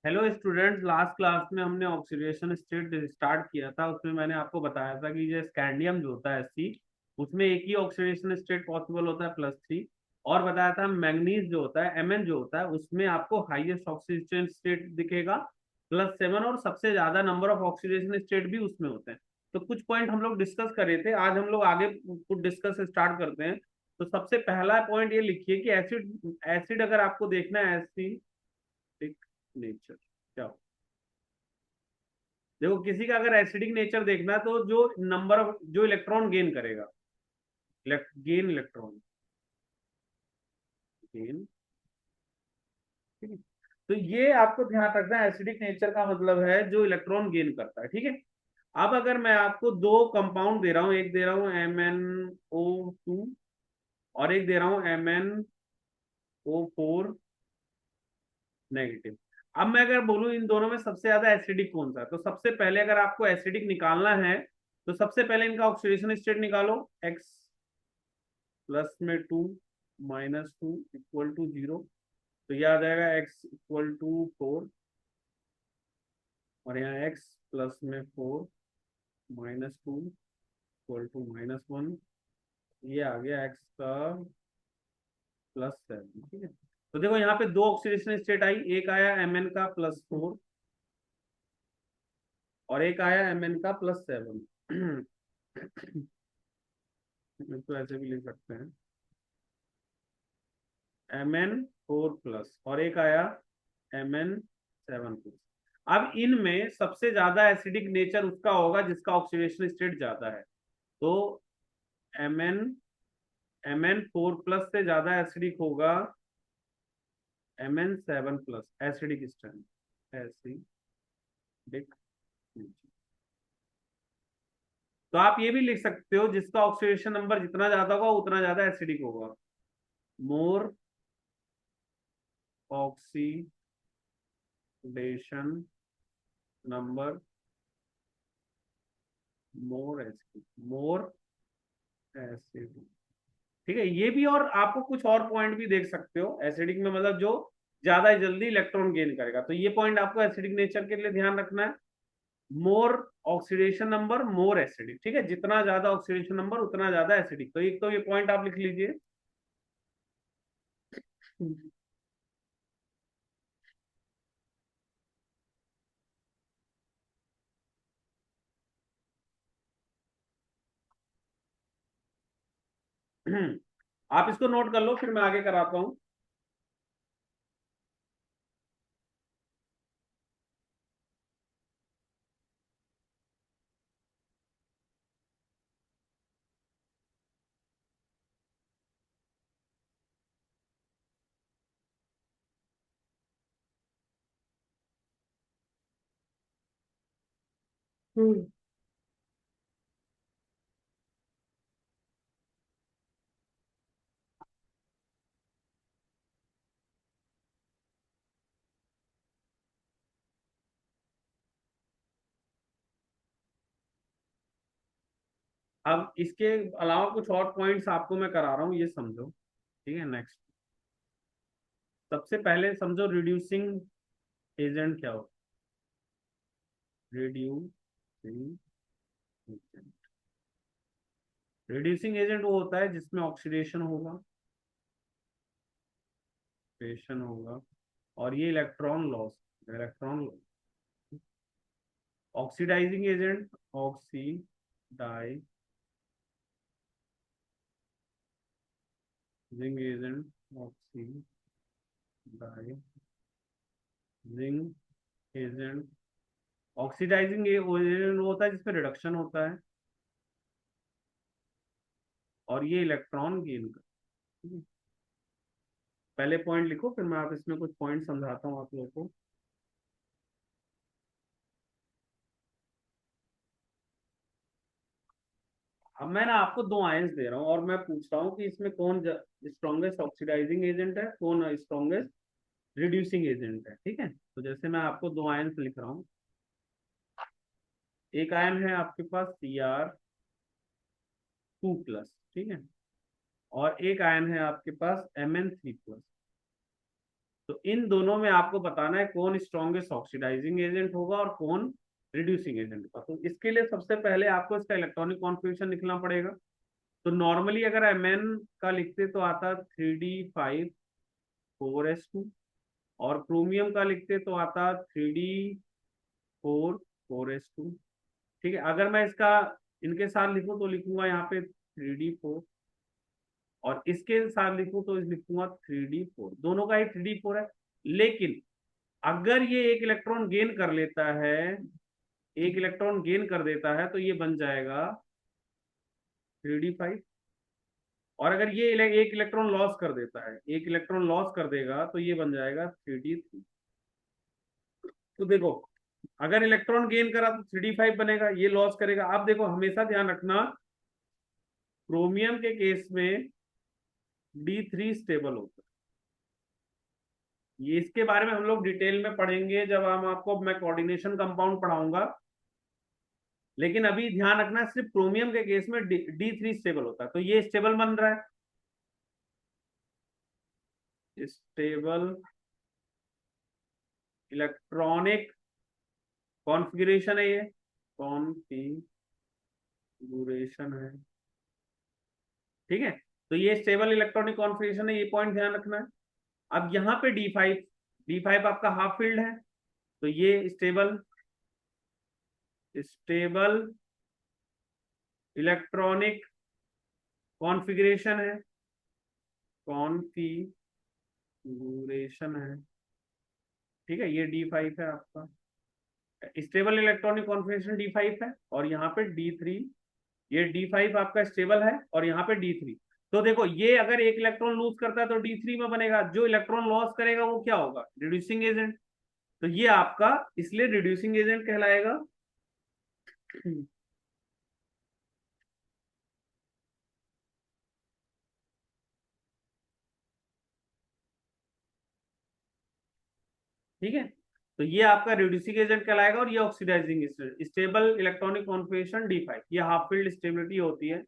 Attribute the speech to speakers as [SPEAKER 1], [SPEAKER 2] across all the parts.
[SPEAKER 1] Hello students, last class में हमने oxidation state start किया था। उसमें मैंने आपको बताया था कि जो स्कैंडियम जो होता है Sc, उसमें एक ही ऑक्सीडेशन स्टेट पॉसिबल होता है +3। और बताया था मैंगनीज जो होता है Mn जो होता है उसमें आपको हाईएस्ट ऑक्सीडेशन स्टेट दिखेगा +7, और सबसे ज्यादा नंबर ऑफ ऑक्सीडेशन स्टेट भी उसमें होते हैं। तो कुछ पॉइंट हम लोग डिस्कस कर रहे थे, आज हम लोग आगे कुछ डिस्कस स्टार्ट करते हैं। तो सबसे पहला पॉइंट ये लिखिए कि एसिड एसिड अगर आपको देखना है एसिडिक नेचर क्या हो। देखो, किसी का अगर एसिडिक नेचर देखना है तो जो नंबर ऑफ जो इलेक्ट्रॉन गेन करेगा, गेन इलेक्ट्रॉन, गेन, ठीक है। तो ये आपको ध्यान रखना है, एसिडिक नेचर का मतलब है जो इलेक्ट्रॉन गेन करता है, ठीक है। अब अगर मैं आपको दो कंपाउंड दे रहा हूं, एक दे रहा हूं MnO2 और एक दे रहा हूं MnO4 नेगेटिव। अब मैं अगर बोलूं इन दोनों में सबसे ज्यादा एसिडिक कौन सा है, तो सबसे पहले अगर आपको एसिडिक निकालना है तो सबसे पहले इनका ऑक्सीडेशन स्टेट निकालो। X +2 -2 =0। तो ये आ जाएगा X =4, और यहाँ X +4 -2 =-1। ये आ गया X का +7, ठीक है। तो देखो यहाँ पे दो ऑक्सीडेशन स्टेट आई, एक आया Mn का +4 और एक आया Mn का +7। तो ऐसे भी लिख सकते हैं, Mn4+ और एक आया Mn7+। अब इनमें सबसे ज्यादा एसिडिक नेचर उसका होगा जिसका ऑक्सीडेशन स्टेट ज्यादा है। तो Mn4+ से ज्यादा एसिडिक होगा Mn7+, एसिडिक स्ट्रेंथ, एसिडिक। तो आप ये भी लिख सकते हो जिसका ऑक्सीडेशन नंबर जितना ज्यादा होगा उतना ज्यादा एसिडिक होगा। More oxidation number, more acidic, more acidic, ठीक है। ये भी, और आपको कुछ और पॉइंट भी देख सकते हो एसिडिक में, मतलब जो ज्यादा जल्दी इलेक्ट्रॉन गेन करेगा। तो ये पॉइंट आपको एसिडिक नेचर के लिए ध्यान रखना है। मोर ऑक्सीडेशन नंबर मोर एसिडिक, ठीक है। जितना ज्यादा ऑक्सीडेशन नंबर उतना ज्यादा एसिडिक। तो एक तो ये पॉइंट आप लिख लीजिए। आप इसको नोट कर लो, फिर मैं आगे कराता हूँ। हम्म। अब इसके अलावा कुछ और पॉइंट्स आपको मैं करा रहा हूँ, ये समझो, ठीक है। नेक्स्ट, सबसे पहले समझो रिड्यूसिंग एजेंट क्या हो। रिड्यूसिंग एजेंट, रिड्यूसिंग एजेंट वो होता है जिसमें ऑक्सीडेशन होगा, ऑक्सीडेशन होगा, और ये electron loss, electron loss. Oxidising agent, oxidising agent, oxidising agent, oxidising agent होता है जिसमें रिडक्शन होता है, और ये इलेक्ट्रॉन गेन कर। पहले पॉइंट लिखो, फिर मैं आप इसमें कुछ पॉइंट समझाता हूँ आप लोगों को। अब मैं ना आपको दो आयंस दे रहा हूँ और मैं पूछ रहा हूँ कि इसमें कौन स्ट्रॉन्गेस्ट ऑक्सीडाइजिंग एजेंट है, कौन स्ट्रॉन्गेस्ट रिड्यूसिंग एजेंट है, ठीक है। तो जैसे मैं आपको दो आयंस लिख रहा हूँ, एक आयन है आपके पास Cr2+, ठीक है, और एक आयन है आपके पास Mn3+। तो इन दोनों में आपको बताना है कौन स्ट्रॉन्गेस्ट ऑक्सीडाइजिंग एजेंट होगा और कौन रिड्यूसिंग एजेंट होगा। तो इसके लिए सबसे पहले आपको इसका इलेक्ट्रॉनिक कॉन्फ़िगरेशन लिखना पड़ेगा। तो नॉर्मली अगर Mn का लिखते तो आता 3d5 4s2, और क्रोमियम का लिखते तो आता 3d4 4s2। ठीक है, अगर मैं इसका इनके साथ लिखूं तो लिखूंगा यहाँ पे 3d4, और इसके साथ लिखूं तो लिखूंगा 3d4, दोनों का ही 3d4 है। लेकिन अगर ये एक इलेक्ट्रॉन गेन कर लेता है, एक इलेक्ट्रॉन गेन कर देता है, तो ये बन जाएगा 3d5। और अगर ये एक इलेक्ट्रॉन लॉस कर देता है, एक इलेक्ट्रॉन लॉस कर देगा, तो ये बन जाएगा 3d3। तो देखो, अगर इलेक्ट्रॉन गेन करा तो 3d5 बनेगा, ये लॉस करेगा। आप देखो, हमेशा ध्यान रखना, क्रोमियम के केस में D3 स्टेबल होता है। ये इसके बारे में हम लोग डिटेल में पढ़ेंगे जब हम आपको, मैं कोऑर्डिनेशन कंपाउंड पढ़ाऊंगा। लेकिन अभी ध्यान रखना, सिर्फ क्रोमियम के केस में D3 स्टेबल होता है। तो ये स्टेबल बन रहा है, स्टेबल इलेक्ट्रॉनिक कॉन्फ़िगरेशन है ये, कॉन्फ़िगरेशन है। ठीक है, तो ये स्टेबल इलेक्ट्रॉनिक कॉन्फ़िगरेशन है, ये पॉइंट ध्यान रखना है। अब यहाँ पे D5 आपका हाफ फील्ड है, तो ये स्टेबल स्टेबल इलेक्ट्रॉनिक कॉन्फ़िगरेशन है, कॉन्फ़िगरेशन है। ठीक है, ये D5 है आपका, स्टेबल इलेक्ट्रॉनिक कॉन्फ़िगरेशन D5 है, और यहाँ पे D3, ये D5 आपका स्टेबल है, और यहाँ पे D3। तो देखो, ये अगर एक इलेक्ट्रॉन लूज करता है तो D3 में बनेगा, जो इलेक्ट्रॉन लॉस करेगा वो क्या होगा, रिड्यूसिंग एजेंट। तो ये आपका इसलिए रिड्यूसिंग एजेंट कहलाएगा। ठीक है, तो ये आपका रिड्यूसिंग एजेंट कहलाएगा, और ये oxidising agent. Stable electronic configuration D5, ये हाफ फील्ड स्टेबिलिटी होती है,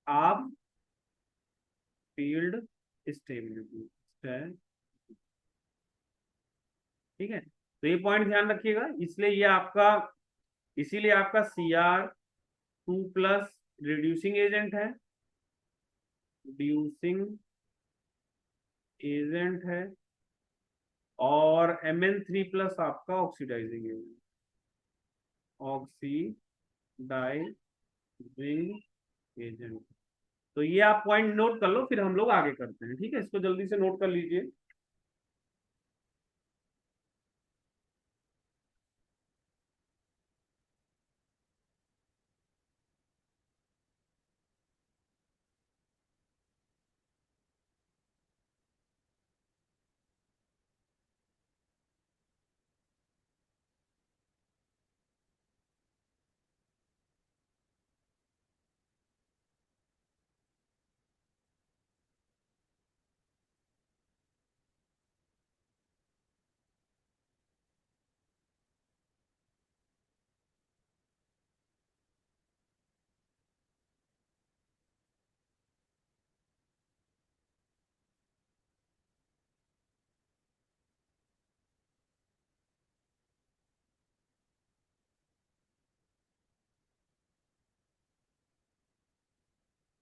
[SPEAKER 1] हाफ फील्ड स्टेबिलिटी। ठीक है, तो ये पॉइंट ध्यान रखिएगा। इसलिए ये आपका, इसीलिए आपका Cr2+ रिड्यूसिंग एजेंट है, रिड्यूसिंग एजेंट है, और Mn3+ आपका ऑक्सीडाइजिंग एजेंट, ऑक्सीडाइजिंग एजेंट। तो ये आप पॉइंट नोट कर लो, फिर हम लोग आगे करते हैं। ठीक है, इसको जल्दी से नोट कर लीजिए।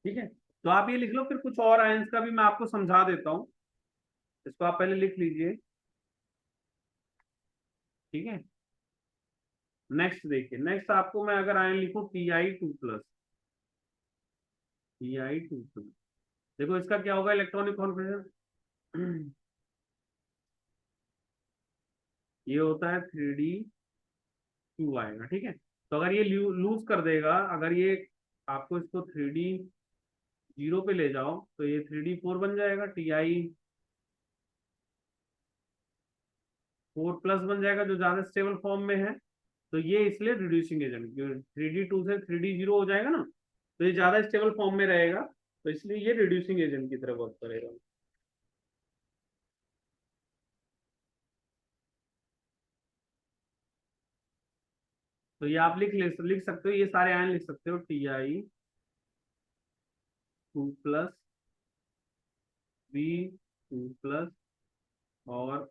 [SPEAKER 1] ठीक है, तो आप ये लिख लो, फिर कुछ और आयंस का भी मैं आपको समझा देता हूँ। इसको आप पहले लिख लीजिए। ठीक है, नेक्स्ट देखिए, नेक्स्ट आपको मैं अगर आयन लिखूं Ti2+, Ti2+, देखो इसका क्या होगा इलेक्ट्रॉनिक कॉन्फ़िगरेशन। ये होता है 3d2 आएगा। ठीक है, तो अगर ये लूज कर देगा, अगर ये आपको इसको 3d0 पे ले जाओ, तो ये 3d4 बन जाएगा, Ti4+ बन जाएगा, जो ज्यादा स्टेबल फॉर्म में है। तो ये इसलिए रिड्यूसिंग एजेंट, 3d2 से 3d0 हो जाएगा ना, तो ये ज्यादा स्टेबल फॉर्म में रहेगा, तो इसलिए ये रिड्यूसिंग एजेंट की तरह वर्क करेगा। तो ये आप लिख सकते हो, ये सारे आयन लिख सकते हो, Ti2+, B2+, और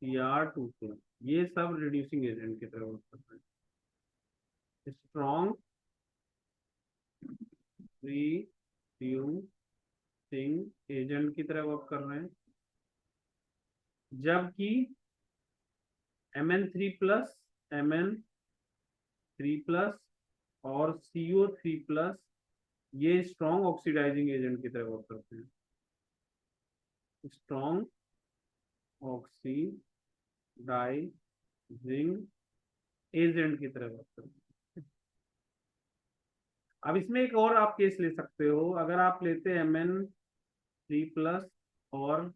[SPEAKER 1] Cr2+, ये सब रिड्यूसिंग एजेंट की तरह वर्क करते हैं, स्ट्रॉन्ग रिड्यूसिंग एजेंट की तरह वर्क कर रहे हैं, जबकि Mn3+, Mn3+ और CO3+, ये स्ट्रॉन्ग ऑक्सीडाइजिंग एजेंट की तरह वर्क करते हैं, स्ट्रॉन्ग ऑक्सीडाइजिंग एजेंट की तरह वर्क करते हैं। अब इसमें एक और आप केस ले सकते हो, अगर आप लेते हैं Mn3+ और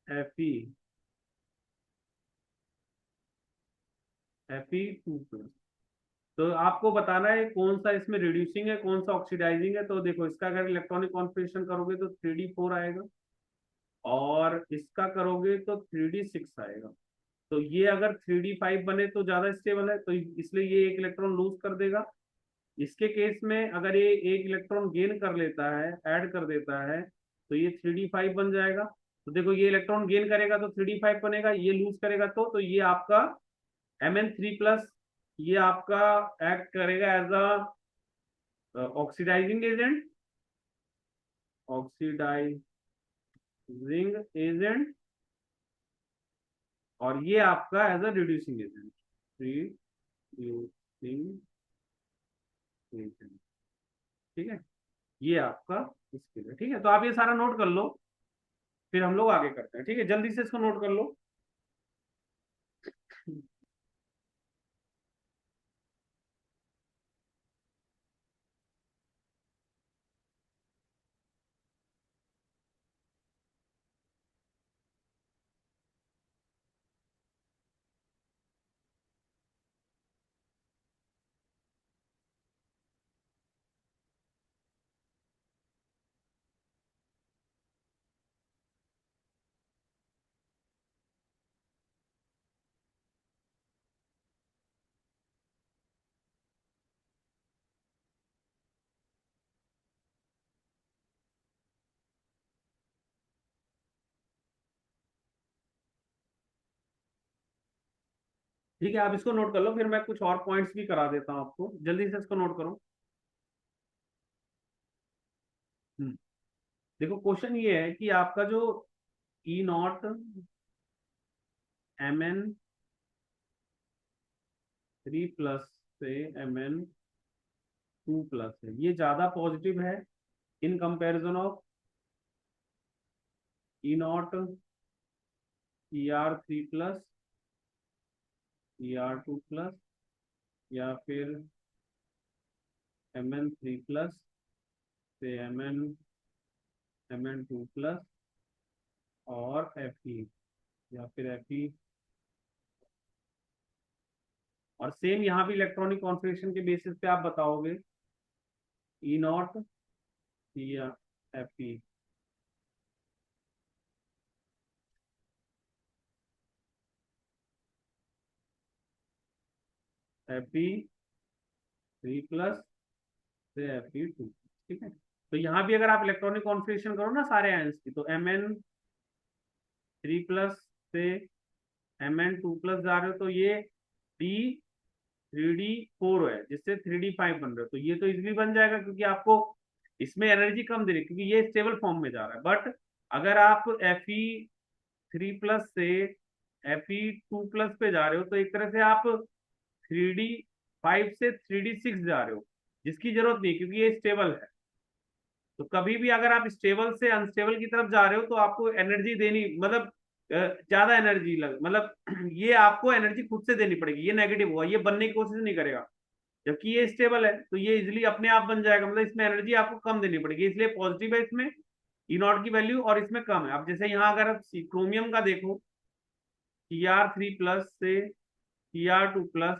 [SPEAKER 1] Fe2+, तो आपको बताना है कौन सा इसमें रिड्यूसिंग है, कौन सा ऑक्सीडाइजिंग है। तो देखो, इसका अगर इलेक्ट्रॉनिक कॉन्फ़िगरेशन करोगे तो 3d4 आएगा, और इसका करोगे तो 3d6 आएगा। तो ये अगर 3d5 बने तो ज्यादा स्टेबल है, तो इसलिए ये एक इलेक्ट्रॉन लूज कर देगा। इसके केस में अगर ये एक इलेक्ट्रॉन गेन कर लेता है, ऐड कर देता है, तो ये 3d5 बन जाएगा। तो देखो, ये इलेक्ट्रॉन गेन करेगा तो 3d5 बनेगा, ये लूज करेगा तो ये आपका Mn3+, ये आपका एक्ट करेगा as a oxidising agent, oxidising agent, और ये आपका as a reducing agent, reducing agent. ठीक है, ये आपका इसके लिए। ठीक है, तो आप ये सारा नोट कर लो, फिर हम लोग आगे करते हैं। ठीक है, जल्दी से इसको नोट कर लो। ठीक है, आप इसको नोट कर लो, फिर मैं कुछ और पॉइंट्स भी करा देता हूँ आपको। जल्दी से इसको नोट करो। हम्म, देखो, क्वेश्चन ये है कि आपका जो E0 Mn3+ से Mn2+ है, ये ज्यादा पॉजिटिव है in comparison of E0 Er3+, Er2+, या फिर Mn3+ से Mn2+, और Fe, या फिर Fe। और सेम यहाँ भी इलेक्ट्रॉनिक कॉन्फ़िगरेशन के बेसिस पे आप बताओगे E0 या Fe। Fe3+ से Fe2। ठीक है, तो यहाँ भी अगर आप इलेक्ट्रॉनिक कॉन्फ़िगरेशन करो ना सारे आयंस की, तो Mn3+ से Mn2+ जा रहे हो, तो ये D3D4 है, जिससे 3D5 बन रहे हो, तो ये तो इजिली बन जाएगा, क्योंकि आपको इसमें एनर्जी कम दे रही है, क्योंकि ये स्टेबल फॉर्म में जा रहा है। बट अगर आप Fe3+ से Fe2+ पे जा रहे हो, तो एक तरह से आप 3D5 से 3D6 जा रहे हो, जिसकी जरूरत नहीं, क्योंकि ये स्टेबल है। तो कभी भी अगर आप स्टेबल से अनस्टेबल की तरफ जा रहे हो, तो आपको एनर्जी देनी, मतलब ज्यादा एनर्जी लग, मतलब ये आपको एनर्जी खुद से देनी पड़ेगी, ये नेगेटिव हुआ, ये बनने की कोशिश नहीं करेगा। जबकि ये स्टेबल है, तो ये इजिली अपने आप बन जाएगा, मतलब इसमें एनर्जी आपको कम देनी पड़ेगी, इसलिए पॉजिटिव है इसमें E0 की वैल्यू, और इसमें कम है। अब जैसे यहाँ अगर आप क्रोमियम का देखो, Cr3+ से Cr2+,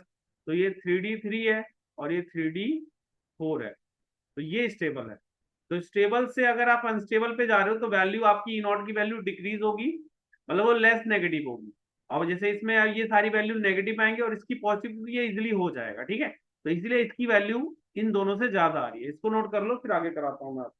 [SPEAKER 1] तो ये 3D3 है और ये 3D4 है, तो ये स्टेबल है। तो स्टेबल से अगर आप अनस्टेबल पे जा रहे हो, तो वैल्यू आपकी E0 की वैल्यू डिक्रीज होगी, मतलब वो लेस नेगेटिव होगी। और जैसे इसमें ये सारी वैल्यू नेगेटिव आएंगे, और इसकी पॉजिटिव ये इजिली हो जाएगा। ठीक है, तो इसलिए इसकी वैल्यू इन दोनों से ज्यादा आ रही है। इसको नोट कर लो, फिर आगे कराता हूँ मैं आपको।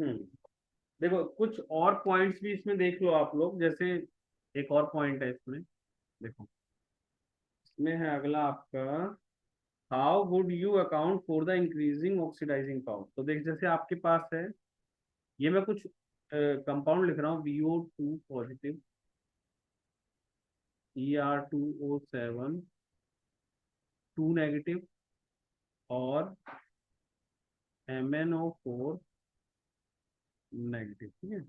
[SPEAKER 1] हम्म। देखो कुछ और पॉइंट्स भी इसमें देख लो आप लोग, जैसे एक और पॉइंट है इसमें, देखो इसमें है अगला आपका, how would you account for the increasing oxidising power. तो देख जैसे आपके पास है, ये मैं कुछ कंपाउंड लिख रहा हूँ, BO2 पॉजिटिव, Er2O7 2 नेगेटिव, और MnO4 नेगेटिव, ठीक है।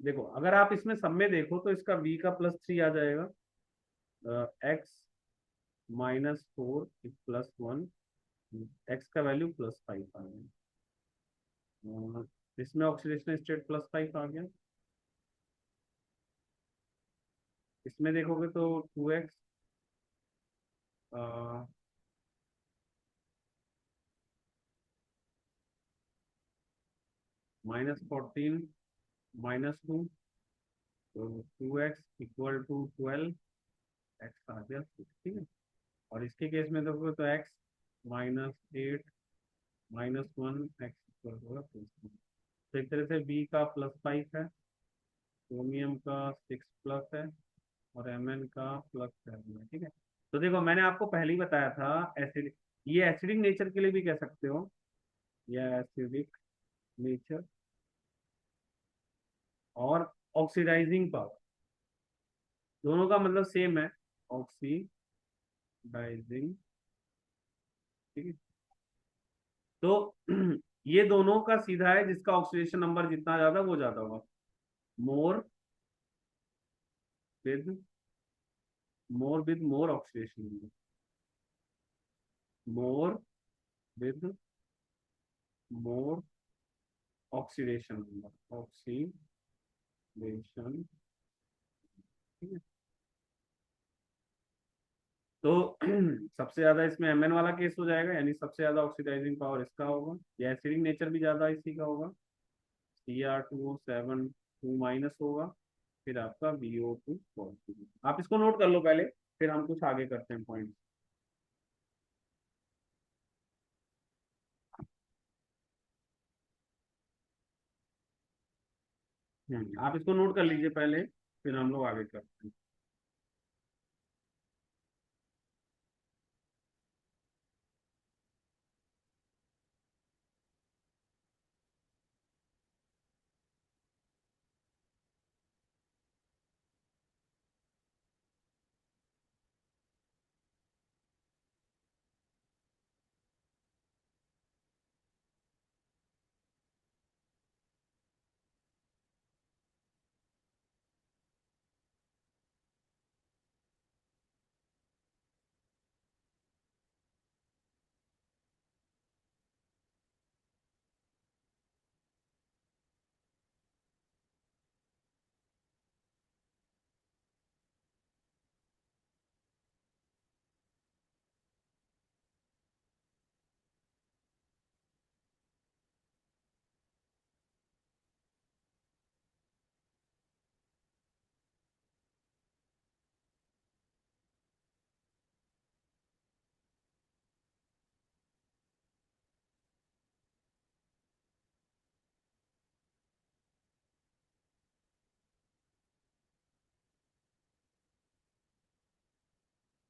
[SPEAKER 1] देखो अगर आप इसमें सब में देखो तो इसका V का +3 आ जाएगा, X-4 +1, X का वैल्यू +5 आ गया, इसमें ऑक्सीडेशन स्टेट +5 आ गया, इसमें देखोगे तो 2X -14 -2, तो 2X = 12, X आ गया 6, ठीक है। और इसके केस में देखोगे तो X -8 -1, X होगा +2। तो एक तरह से बी का +5 है, क्रोमियम का 6+ है, और Mn का +7 है, ठीक है। तो देखो मैंने आपको पहले ही बताया था, एसिड, ये एसिडिक नेचर के लिए भी कह सकते हो, या एसिडिक नेचर, और ऑक्सीडाइजिंग पावर, दोनों का मतलब सेम है, ऑक्सीडाइजिंग, ठीक है। तो ये दोनों का सीधा है, जिसका ऑक्सीडेशन नंबर जितना ज्यादा वो ज्यादा होगा, more with more oxidation number, more with more oxidation number, oxidation, ठीक है। तो सबसे ज्यादा इसमें Mn वाला केस हो जाएगा, यानी सबसे ज्यादा ऑक्सीडाइजिंग पावर इसका होगा, या एसिडिक नेचर भी ज्यादा इसी का होगा, Cr2O7 2- होगा, फिर आपका BO2 पॉजिटिव। आप इसको नोट कर लो पहले, फिर हम कुछ आगे करते हैं पॉइंट। आप इसको नोट कर लीजिए पहले, फिर हम लोग आगे करते हैं।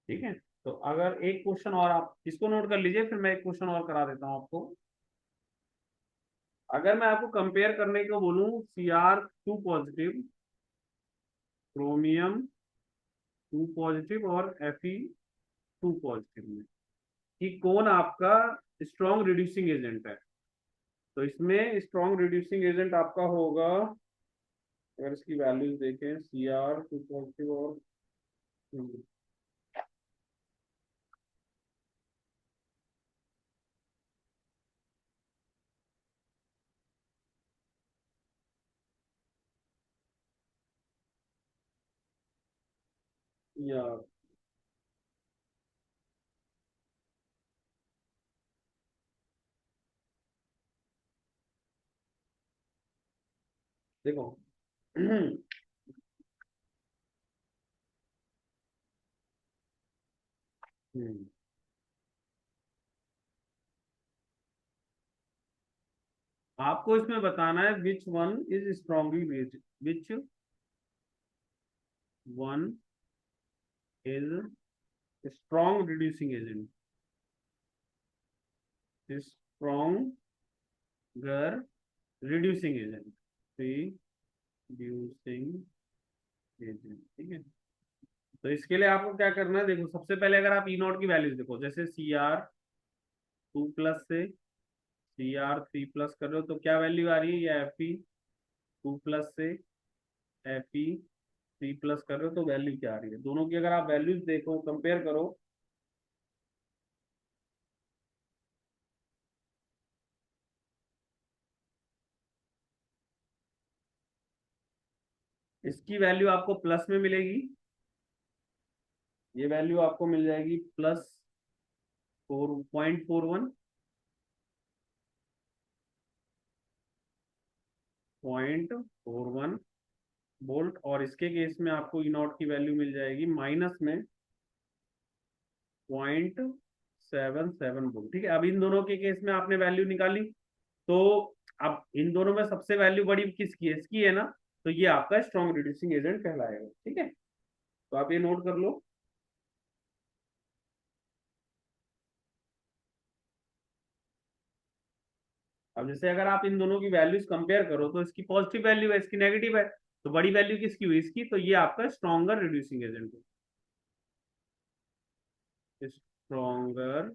[SPEAKER 1] ठीक है। तो अगर एक क्वेश्चन और आप इसको नोट कर लीजिए, फिर मैं एक क्वेश्चन और करा देता हूँ आपको। अगर मैं आपको कंपेयर करने को बोलूं, Cr2 पॉजिटिव, क्रोमियम 2 पॉजिटिव, और Fe2 पॉजिटिव में, कि कौन आपका स्ट्रॉन्ग रिड्यूसिंग एजेंट है। तो इसमें स्ट्रॉन्ग रिड्यूसिंग एजेंट आपका होगा, अगर इसकी वैल्यूज देखें, Cr2 पॉजिटिव और, या देखो हम्म। आपको इसमें बताना है which one is strongly based, which one is strong reducing agent, stronger reducing agent, reducing agent. ठीक है, तो इसके लिए आपको क्या करना है, देखो सबसे पहले अगर आप ई नॉट की वैल्यूज देखो, जैसे Cr 2 प्लस से Cr 3 प्लस कर रहे हो तो क्या वैल्यू आ रही है, या Fe 2 प्लस से Fe 3 प्लस कर रहे हो तो वैल्यू क्या आ रही है, दोनों की अगर आप वैल्यूज देखो कंपेयर करो। इसकी वैल्यू आपको प्लस में मिलेगी, ये वैल्यू आपको मिल जाएगी +4.41, 0.41 वोल्ट, और इसके केस में आपको ई नॉट की वैल्यू मिल जाएगी माइनस में 0.77 वोल्ट। ठीक है, अब इन दोनों के केस में आपने वैल्यू निकाली, तो अब इन दोनों में सबसे वैल्यू बड़ी किसकी है, इसकी है ना, तो ये आपका स्ट्रॉन्ग रिड्यूसिंग एजेंट कहलाएगा। ठीक है, तो आप ये नोट कर लो। अब जैसे अगर आप इन दोनों की वैल्यूज कंपेयर करो तो इसकी पॉजिटिव वैल्यू है, इसकी नेगेटिव है, तो बड़ी वैल्यू किसकी हुई, इसकी, तो ये आपका स्ट्रॉन्गर रिड्यूसिंग एजेंट है, स्ट्रॉन्गर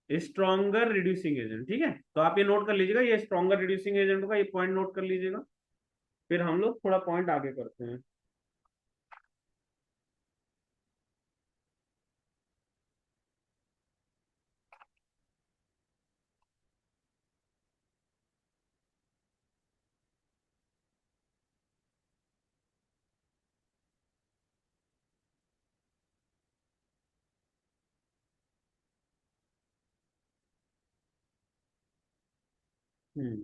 [SPEAKER 1] स्ट्रॉन्गर रिड्यूसिंग एजेंट। ठीक है, तो आप ये नोट कर लीजिएगा, ये स्ट्रॉन्गर रिड्यूसिंग एजेंट का ये पॉइंट नोट कर लीजिएगा। फिर हम लोग थोड़ा पॉइंट आगे करते हैं। हम्म।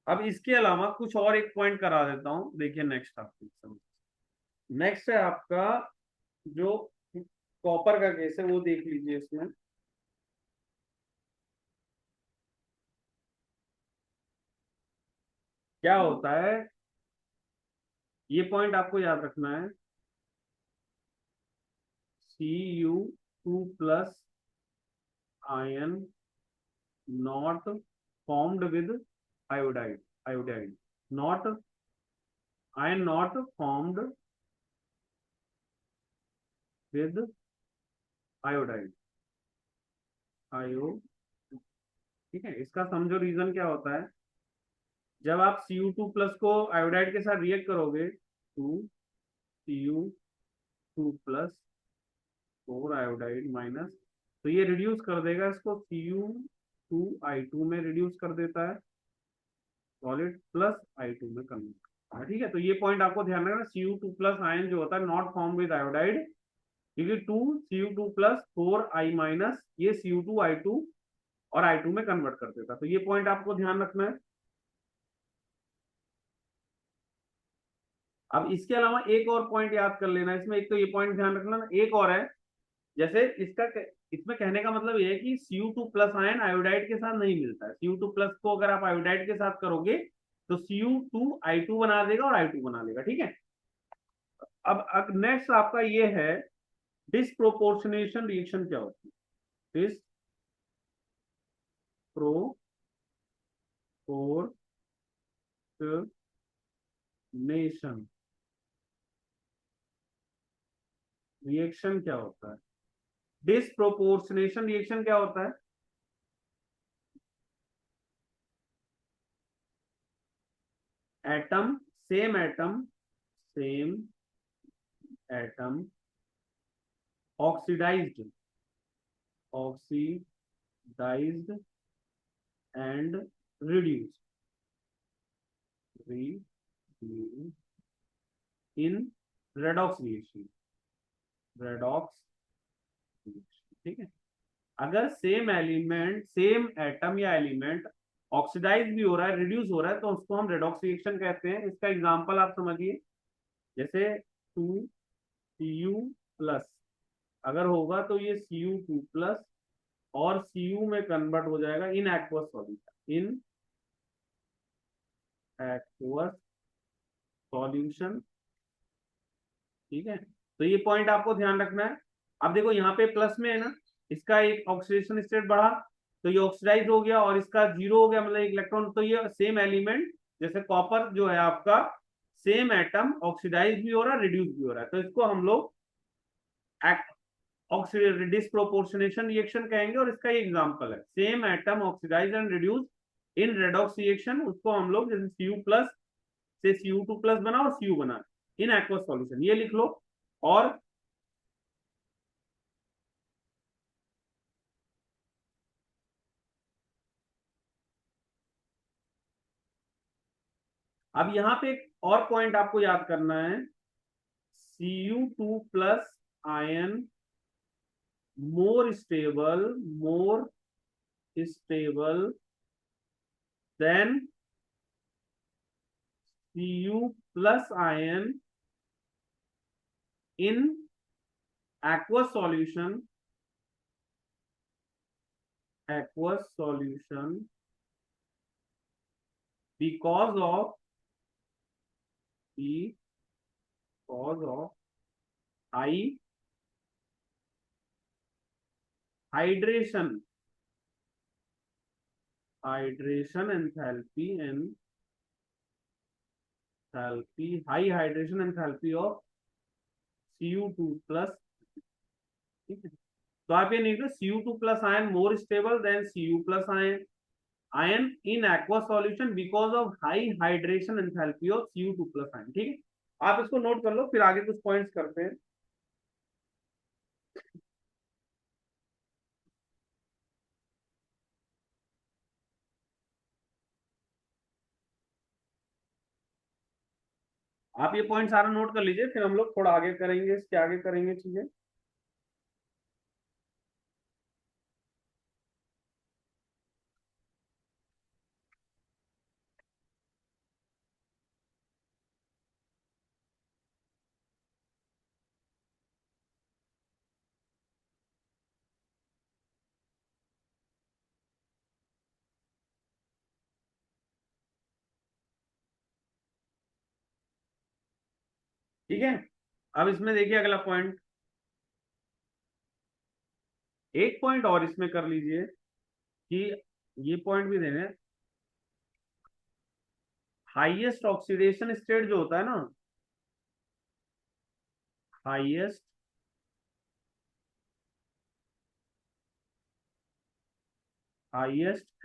[SPEAKER 1] अब इसके अलावा कुछ और एक पॉइंट करा देता हूं, देखिए नेक्स्ट आपको, नेक्स्ट है आपका जो कॉपर का केस है वो देख लीजिए। इसमें क्या होता है, ये पॉइंट आपको याद रखना है, Cu2 plus ion not formed with iodide not ion not formed with iodide आयो। ठीक है, इसका समझो रीजन क्या होता है, जब आप Cu2 प्लस को आयोडाइड के साथ रिएक्ट करोगे, 2Cu2 प्लस 4 आयोडाइड माइनस, तो ये रिड्यूस कर देगा इसको, Cu2I2 में रिड्यूस कर देता है, सॉलिड प्लस I2 में कन्वर्ट। ठीक है, तो ये पॉइंट आपको ध्यान रखना, Cu2 प्लस आयन जो होता है नॉट फॉर्म विद आयोडाइड, क्योंकि 2Cu2 प्लस 4I माइनस ये Cu2I2 और I2 में कन्वर्ट कर देता, तो ये पॉइंट आपको ध्यान रखना है। अब इसके अलावा एक और पॉइंट याद कर लेना इसमें, एक तो ये पॉइंट ध्यान रखना ना, एक और है, जैसे इसमें कहने का मतलब ये है कि Cu2 प्लस आयन आयोडाइड के साथ नहीं मिलता है, Cu2 प्लस को अगर आप आयोडाइड के साथ करोगे तो Cu2I2 बना देगा और I2 बना लेगा। ठीक है, अब नेक्स्ट आपका ये है डिसप्रोपोर्शनेशन रिएक्शन क्या होती है, डिसप्रोपोर्शनेशन रिएक्शन क्या होता है, डिसप्रोपोर्शनेशन रिएक्शन क्या होता है, atom same atom oxidised oxidised and reduced in redox reaction, redox reaction. ठीक है, अगर सेम एलिमेंट, सेम एटम या एलिमेंट ऑक्सीडाइज भी हो रहा है, रिड्यूस हो रहा है, तो उसको हम रेडॉक्स रिएक्शन कहते हैं। इसका एग्जांपल आप समझिए, जैसे 2Cu+ अगर होगा तो ये Cu2+ और Cu में कन्वर्ट हो जाएगा in aqueous solution, in aqueous solution. ठीक है, तो ये पॉइंट आपको ध्यान रखना है। अब देखो यहाँ पे प्लस में है ना, इसका एक ऑक्सीडेशन स्टेट बढ़ा तो ये ऑक्सीडाइज हो गया, और इसका जीरो हो गया, मतलब एक इलेक्ट्रॉन। तो ये सेम एलिमेंट, जैसे कॉपर जो है आपका, सेम एटम ऑक्सीडाइज भी हो रहा है, रिड्यूस भी हो रहा है, तो इसको हम लोग डिस्प्रोपोर्शनेशन रिएक्शन कहेंगे। और इसका ये एग्जांपल है, same atom oxidise and reduce in redox reaction, उसको हम लोग जैसे Cu+ से Cu2+ बना और Cu बना इन एक्वस सॉल्यूशन, ये लिख लो। और अब यहाँ पे एक और पॉइंट आपको याद करना है, Cu2+ ion more stable then Cu+ ion in aqueous solution because of high hydration enthalpy high hydration enthalpy of Cu2+। ठीक है, तो आप ये नहीं करो Cu2+ ion more stable then Cu+ ion in aqua solution because of high hydration enthalpy of Cu2+ ion. ठीक है, आप इसको नोट कर लो, फिर आगे कुछ पॉइंट्स करते हैं। आप ये पॉइंट सारा नोट कर लीजिए, फिर हम लोग थोड़ा आगे करेंगे, इसके आगे करेंगे चीजें। ठीक है, अब इसमें देखिए अगला पॉइंट, एक पॉइंट और इसमें कर लीजिए कि ये पॉइंट भी देने, हाईएस्ट ऑक्सीडेशन स्टेट जो होता है ना, highest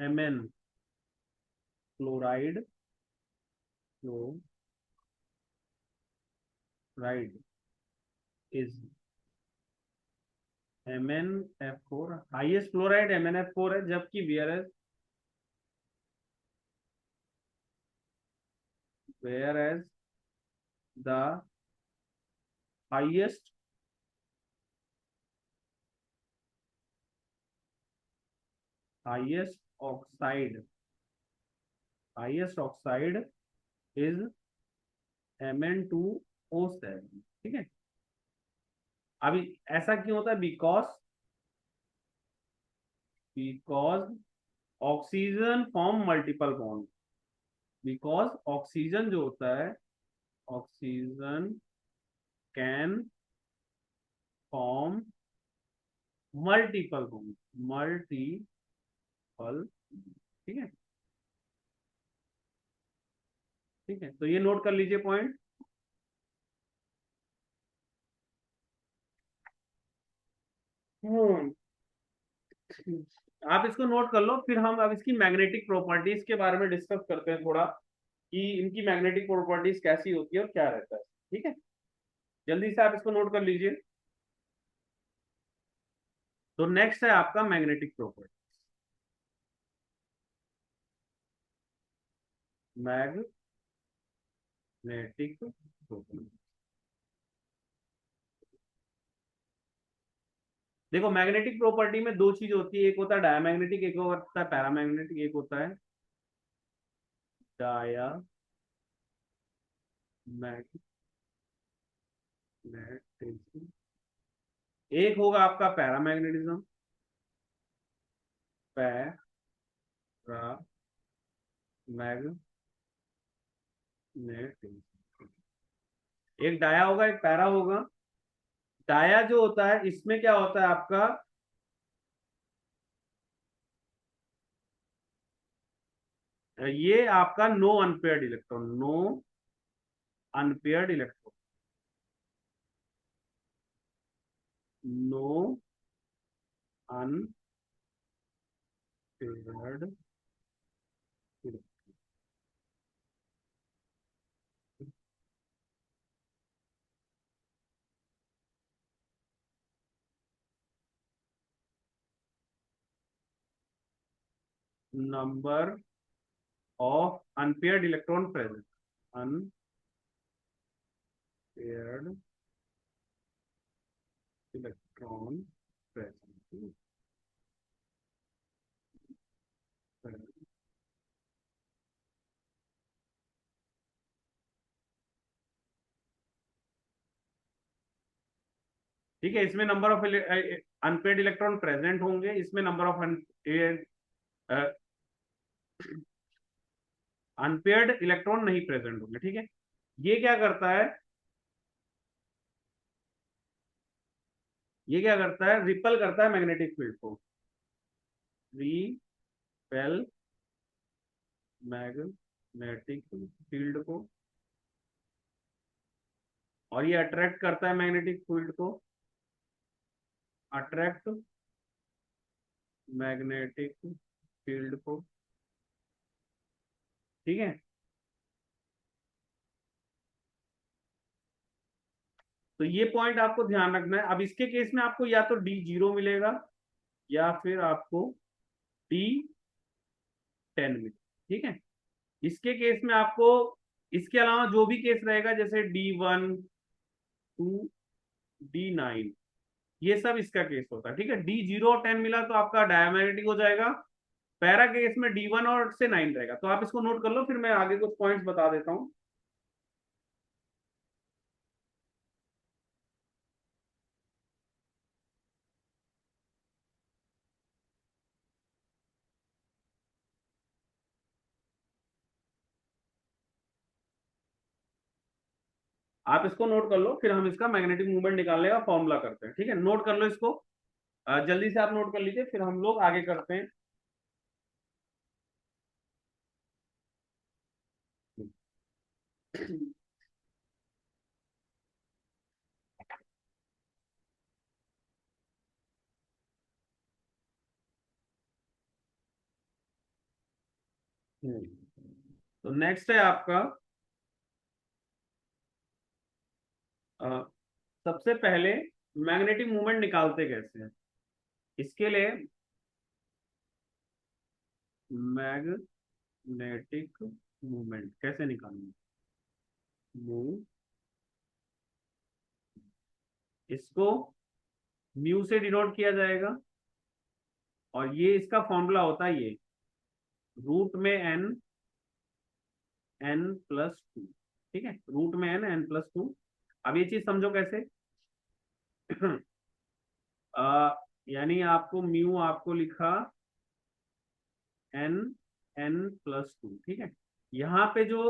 [SPEAKER 1] Mn chloride is MnF4। Highest fluoride MnF4 है, जबकि whereas the highest highest oxide is Mn2O7। ठीक है, अभी ऐसा क्यों होता है? Because oxygen form multiple bond, because oxygen जो होता है, oxygen can form multiple bond, multiple. ठीक है, ठीक है, तो ये नोट कर लीजिए पॉइंट। आप इसको नोट कर लो, फिर हम अब इसकी मैग्नेटिक प्रॉपर्टीज के बारे में डिस्कस करते हैं थोड़ा, कि इनकी मैग्नेटिक प्रॉपर्टीज कैसी होती है और क्या रहता है। ठीक है, जल्दी से आप इसको नोट कर लीजिए। तो नेक्स्ट है आपका मैग्नेटिक प्रॉपर्टी, मैग्नेटिक प्रॉपर्टी। देखो मैग्नेटिक प्रॉपर्टी में दो चीज होती है, एक होता है डायमैग्नेटिक, एक होता है पैरामैग्नेटिक, एक होता है डायमैग्नेटिज्म, एक होगा आपका पैरामैग्नेटिज्म, पैरामैग्नेटिज्म। एक डाया होगा, एक पैरा होगा। डाया जो होता है इसमें क्या होता है आपका, ये आपका no unpaired electron, no unpaired electron, no unpaired electron. Number of unpaired electron present, unpaired electron present. ठीक है, इसमें number of unpaired electron present होंगे, इसमें नंबर ऑफ अनपेयर्ड इलेक्ट्रॉन नहीं प्रेजेंट होंगे। ठीक है, ये क्या करता है, ये क्या करता है, रिपल करता है मैग्नेटिक फील्ड को, रिपेल मैग्नेटिक फील्ड को, और ये अट्रैक्ट करता है मैग्नेटिक फील्ड को, अट्रैक्ट मैग्नेटिक फील्ड को। ठीक है, तो ये पॉइंट आपको ध्यान रखना है। अब इसके केस में आपको या तो D0 मिलेगा या फिर आपको D10 मिलेगा। ठीक है, इसके केस में आपको, इसके अलावा जो भी केस रहेगा जैसे D1 2 D9, ये सब इसका केस होता है। ठीक है, D0 और 10 मिला तो आपका डायमैग्नेटिक हो जाएगा। पैरा केस में D1 और से 9 रहेगा। तो आप इसको नोट कर लो, फिर मैं आगे कुछ पॉइंट्स बता देता हूँ। आप इसको नोट कर लो, फिर हम इसका मैग्नेटिक मूवमेंट निकालने का फॉर्मूला करते हैं। ठीक है, नोट कर लो इसको, जल्दी से आप नोट कर लीजिए, फिर हम लोग आगे करते हैं। तो नेक्स्ट है आपका, अ, सबसे पहले मैग्नेटिक मूवमेंट निकालते कैसे हैं। इसके लिए मैग्नेटिक मूवमेंट कैसे निकालना, मूव, इसको म्यू से डिनोट किया जाएगा, और ये इसका फॉर्मूला होता है ये रूट में n+2। ठीक है, रूट में n+2। अब ये चीज समझो कैसे। यानी आपको म्यू आपको लिखा n+2। ठीक है, यहाँ पे जो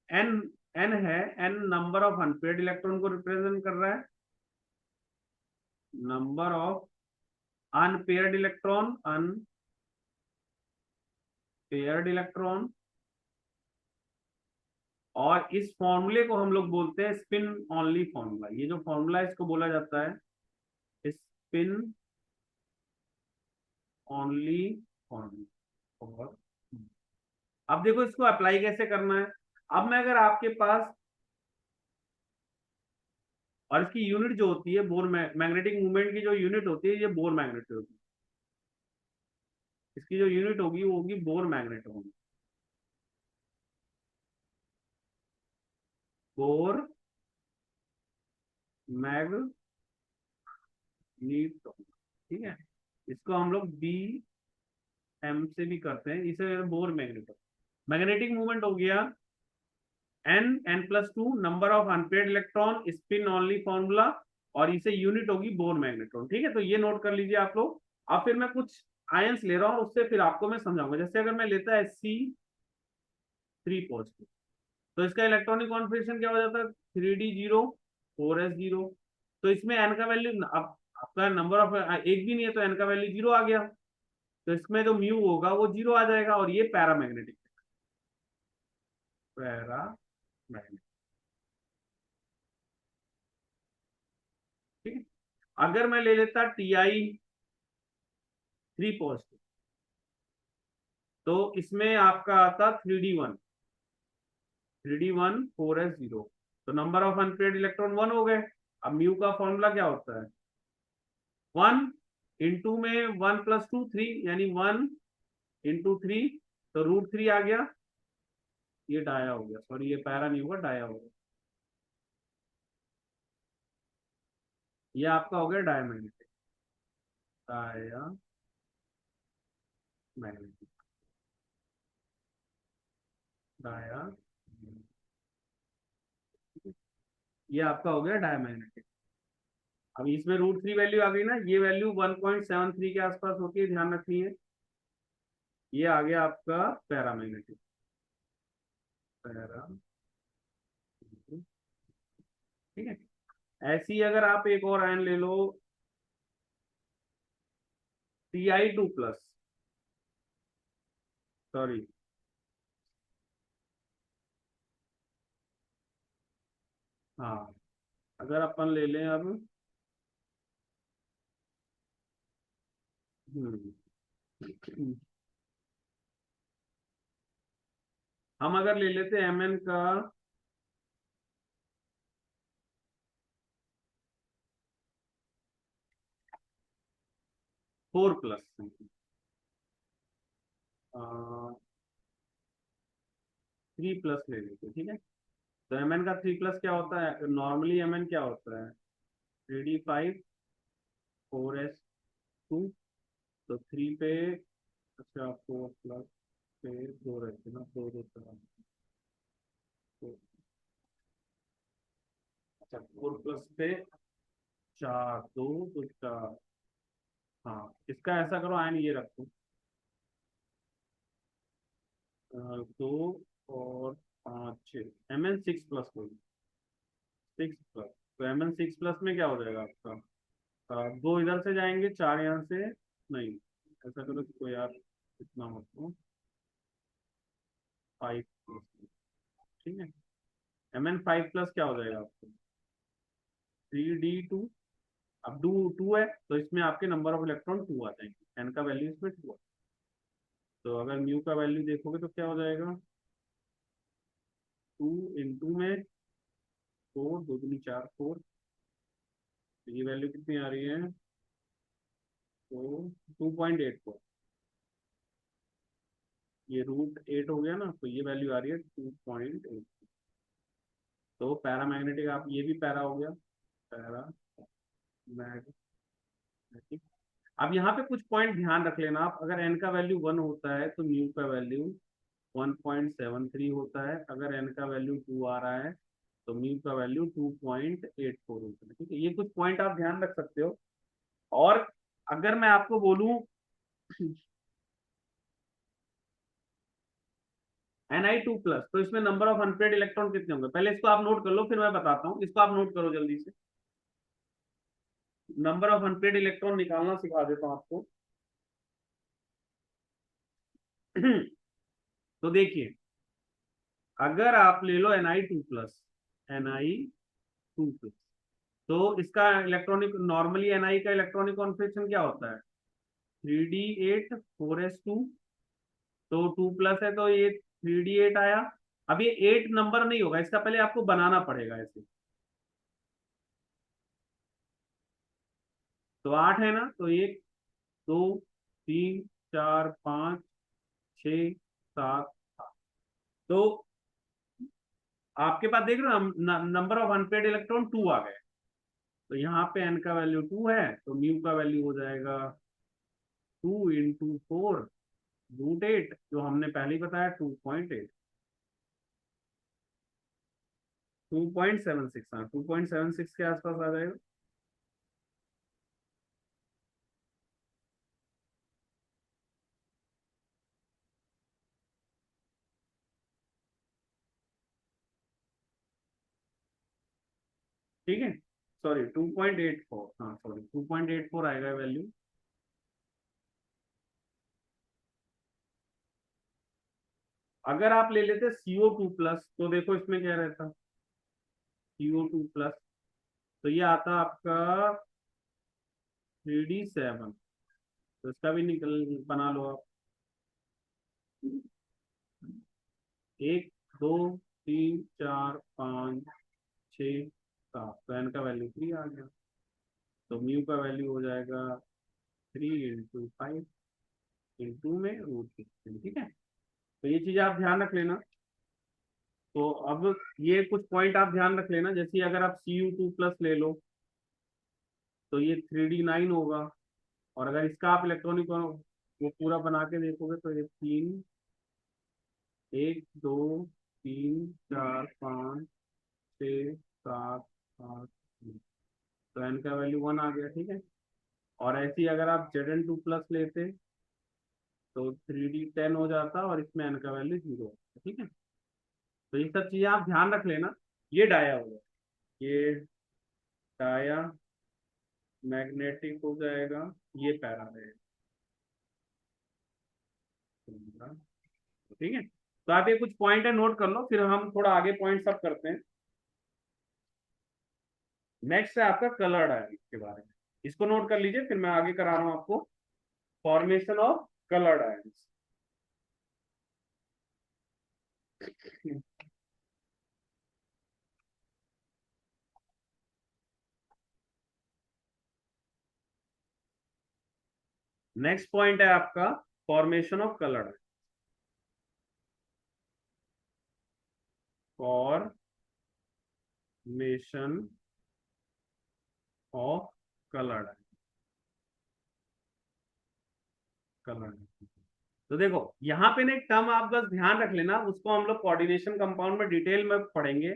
[SPEAKER 1] n n है, n number of unpaired electron को रिप्रेजेंट कर रहा है, number of unpaired electron, unpaired electron. और इस फॉर्मूले को हम लोग बोलते हैं स्पिन ऑनली फॉर्मूला। ये जो फॉर्मूला है इसको बोला जाता है स्पिन ऑनली फॉर्मूला। और अब देखो इसको अप्लाई कैसे करना है। अब मैं अगर आपके पास, और इसकी यूनिट जो होती है बोर, मैग्नेटिक मूवमेंट की जो यूनिट होती है ये बोर मैग्नेट होगी, इसकी जो यूनिट होगी वो होगी बोर मैग्नेट होगी, बोर मैग्नीटो। ठीक है, इसको हम लोग बी एम से भी करते हैं, इसे बोर मैग्नेटिक मैग्नेटिक मूवमेंट हो गया n+2 number of unpaired electron spin only formula, और इसे यूनिट होगी बोर मैग्नेट्रॉन। ठीक है, तो ये नोट कर लीजिए आप लोग। अब फिर मैं कुछ आयंस ले रहा हूँ, उससे फिर आपको मैं समझाऊंगा। जैसे अगर मैं लेता है C3 पॉजिटिव, तो इसका इलेक्ट्रॉनिक कॉन्फ़िगरेशन क्या हो जाता है, 3d0 4s0। तो इसमें n का वैल्यू, अब आपका नंबर ऑफ एक भी नहीं है तो n का वैल्यू 0 आ गया, तो इसमें जो म्यू होगा वो 0 आ जाएगा, और ये पैरामैग्नेटिक, पैरामैग्नेटिक। ठीक है, अगर मैं ले लेता Ti3 पॉजिटिव, तो इसमें आपका आता 3d1 4s0, तो नंबर ऑफ अनपेड इलेक्ट्रॉन 1 हो गए। अब म्यू का फॉर्मूला क्या होता है, 1 इंटू में 1+2 3, यानी 1 इंटू 3, तो √3 आ गया, ये डाया हो गया, सॉरी ये पैरा नहीं होगा, डाया हो गया, ये आपका हो गया डायमैग्नेटिक, डाया मैग्नेटिक, डाया, ये आपका हो गया डायमैग्नेटिक। अब इसमें √3 वैल्यू आ गई ना, ये वैल्यू 1.73 के आसपास होती है, ध्यान रखनी है। ये आ गया आपका पैरामैग्नेटिक, पैरा, ठीक है। ऐसी अगर आप एक और आयन ले लो, Ti2+, सॉरी, हाँ, अगर अपन ले लें अब, हम्म, हम अगर ले लेते हैं Mn का 4+, 3+ ले लेते हैं, ठीक है। तो Mn का 3+ क्या होता है, नॉर्मली Mn क्या होता है, 3d5 4s2, तो 3 पे, अच्छा 4+ पे 2 रहते ना, 2 2 तो, अच्छा 4+ पे 4 2 तो 4, हाँ इसका ऐसा करो, आयन ये रखो, 2 और 5 6, Mn 6+ हो, 6+, तो Mn 6+ में क्या हो जाएगा आपका, 2 इधर से जाएंगे, 4 यहाँ से, नहीं ऐसा करो इसको यार, इतना मत लो, 5+, ठीक है। Mn 5+ क्या हो जाएगा आपको, 3d2, अब 2 है तो इसमें आपके नंबर ऑफ इलेक्ट्रॉन 2 आ जाएंगे, एन का वैल्यू इसमें 2 है। तो अगर म्यू का वैल्यू देखोगे तो क्या हो जाएगा, 2 इंटू में 4, 2 दूनी 4 4, तो ये वैल्यू कितनी आ रही है, तो 2.84, ये √8 हो गया ना, तो ये वैल्यू आ रही है 2.8। तो पैरामैग्नेटिक, आप ये भी पैरा हो गया, पैरामैग्नेटिक। अब यहाँ पे कुछ पॉइंट ध्यान रख लेना आप, अगर एन का वैल्यू 1 होता है तो म्यू का वैल्यू 1.73 होता है, अगर एन का वैल्यू 2 आ रहा है तो म्यू का वैल्यू 2.84 होता है, ठीक है। ये कुछ पॉइंट आप ध्यान रख सकते हो। और अगर मैं आपको बोलूं Ni2+, तो इसमें नंबर ऑफ अनपेड इलेक्ट्रॉन कितने होंगे, पहले इसको आप नोट कर लो, फिर मैं बताता हूँ, इसको आप नोट करो जल्दी से। नंबर ऑफ अनपेड इलेक्ट्रॉन निकालना सिखा देता हूँ आपको। तो देखिए, अगर आप ले लो Ni2+, तो इसका इलेक्ट्रॉनिक, नॉर्मली Ni का इलेक्ट्रॉनिक कॉन्फ़िगरेशन क्या होता है, 3d8 4s2, तो 2+ है तो ये 3d8 आया। अब ये 8 नंबर नहीं होगा, इसका पहले आपको बनाना पड़ेगा ऐसे, तो 8 है ना, तो 1 2 3 4 5 6 7 8, तो आपके पास देख रहे हो, नंबर ऑफ अनपेड इलेक्ट्रॉन 2 आ गए। तो यहाँ पे n का वैल्यू 2 है, तो म्यू का वैल्यू हो जाएगा 2 × 4 √8, जो हमने पहले ही बताया 2.8, 2.76, हाँ 2.76 के आसपास आ जाएगा। ठीक है, सॉरी 2.84, हाँ सॉरी 2.84 आएगा वैल्यू। अगर आप ले लेते CO2 प्लस, तो देखो इसमें क्या रहता, CO2 प्लस, तो ये आता आपका 3D7, तो इसका भी निकल बना लो आप, 1 2 3 4 5 6 7, तो एन का वैल्यू 3 आ गया, तो म्यू का वैल्यू हो जाएगा 3 × 5 × 2 में √16। ठीक है, तो ये चीज आप ध्यान रख लेना। तो अब ये कुछ पॉइंट आप ध्यान रख लेना, जैसे अगर आप Cu2 प्लस ले लो तो ये 3D9 होगा, और अगर इसका आप इलेक्ट्रॉनिक वो पूरा बना के देखोगे तो ये 3 1 2 3 4 5 6 7 8 तो एन का वैल्यू 1 आ गया। ठीक है, और ऐसे ही अगर आप Zn2 प्लस लेते तो 3D10 हो जाता, और इसमें एन का वैल्यू 0 होता। ठीक है, तो ये सब चीजें आप ध्यान रख लेना। ये डाया होगा, ये डाया मैग्नेटिक हो जाएगा, ये पैरा रहेगा। ठीक है, तो आप ये कुछ पॉइंट है नोट कर लो, फिर हम थोड़ा आगे पॉइंट सब करते हैं। नेक्स्ट है आपका कलर डायग्राम के बारे में, इसको नोट कर लीजिए, फिर मैं आगे करा रहा हूं आपको formation of colour diagrams. Next point है आपका formation of colour, formation of colour, colour. तो देखो यहाँ पे ना एक टर्म आप बस ध्यान रख लेना, उसको हम लोग कोऑर्डिनेशन कंपाउंड में डिटेल में पढ़ेंगे,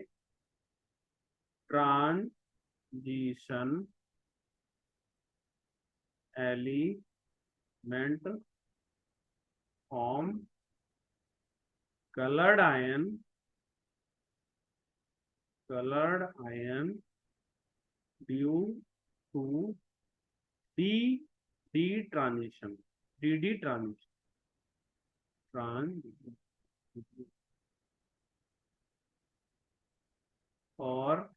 [SPEAKER 1] transition element form colored ion, colored ion due to d d transition, dd transition, transition और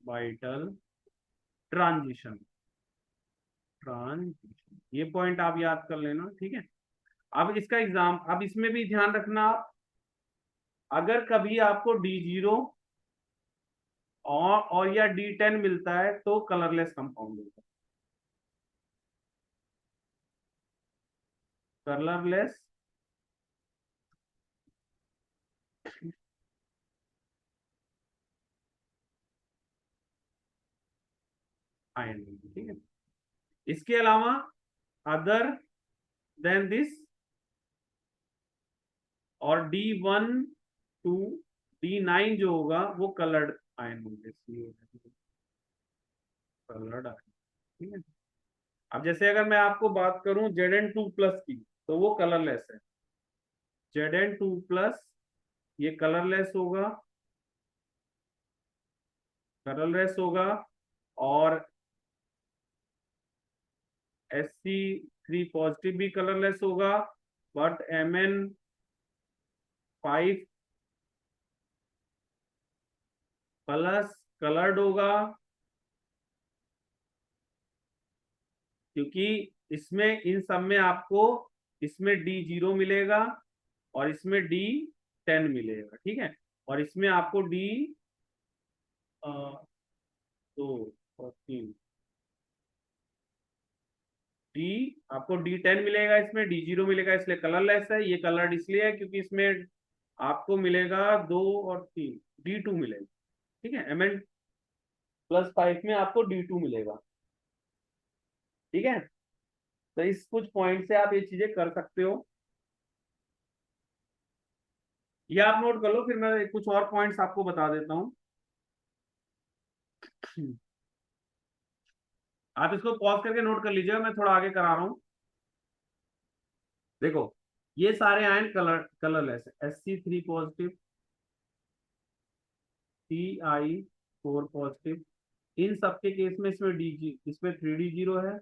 [SPEAKER 1] वाइटल ट्रांजिशन, ट्रांजिशन ये पॉइंट आप याद कर लेना। ठीक है, अब इसका एग्जाम, अब इसमें भी ध्यान रखना आप, अगर कभी आपको D0 और या D10 मिलता है तो कलरलेस कंपाउंड होता है, कलरलेस आयन। ठीक है, इसके अलावा अदर देन दिस, और D1 to D9 जो होगा वो कलर्ड आयन होंगे, कलर्ड आयन। ठीक है, अब जैसे अगर मैं आपको बात करूं Zn2 प्लस की, तो वो कलरलेस है, Zn2 प्लस ये कलरलेस होगा, कलरलेस होगा, और Sc3 पॉजिटिव भी कलरलेस होगा, बट Mn5 प्लस कलर्ड होगा, क्योंकि इसमें इन सब में आपको, इसमें D0 मिलेगा और इसमें D10 मिलेगा। ठीक है, और इसमें आपको दो और तीन, डी आपको D10 मिलेगा, इसमें D0 मिलेगा, इसलिए कलरलेस है। ये कलर्ड इसलिए है क्योंकि इसमें आपको मिलेगा 2 और 3, D2 मिलेगा। ठीक है, Mn +5 में आपको D2 मिलेगा। ठीक है, तो इस कुछ पॉइंट से आप ये चीजें कर सकते हो, ये आप नोट कर लो, फिर मैं कुछ और पॉइंट्स आपको बता देता हूँ। आप इसको पॉज करके नोट कर लीजिएगा, मैं थोड़ा आगे करा रहा हूँ। देखो, ये सारे आयन कलरलेस है, Sc3 पॉजिटिव, Ci4 पॉजिटिव। इन सबके केस में इसमें 3D0 है,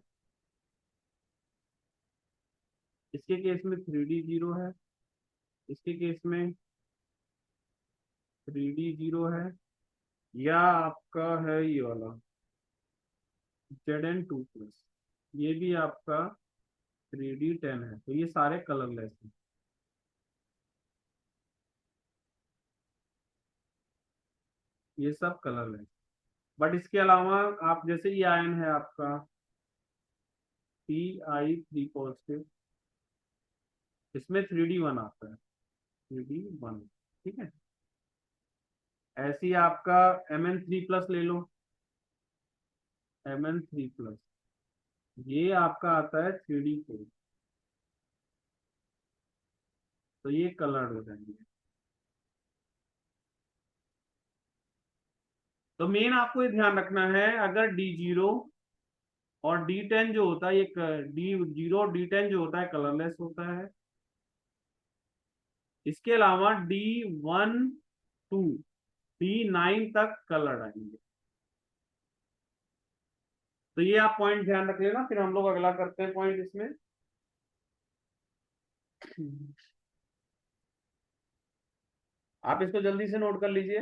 [SPEAKER 1] इसके केस में 3D0 है, इसके केस में 3D0 है, या आपका है ये वाला Zn2+, ये भी आपका 3D10 है। तो ये सारे कलरलेस हैं, ये सब कलरलेस। बट इसके अलावा आप जैसे ये आयन है आपका Pi3 पॉजिटिव, इसमें 3D1 आता है, 3D1। ठीक है, ऐसे ही आपका Mn3+ ले लो, Mn3+, ये आपका आता है 3D4। तो ये कलर्ड हो जाएंगे। तो मेन आपको ये ध्यान रखना है, अगर D0 और D10 जो होता है, ये D0 और D10 जो होता है कलरलेस होता है। इसके अलावा D1 to D9 तक कलर आएंगे। तो ये आप पॉइंट ध्यान रख लेना, फिर हम लोग अगला करते हैं पॉइंट इसमें। आप इसको जल्दी से नोट कर लीजिए।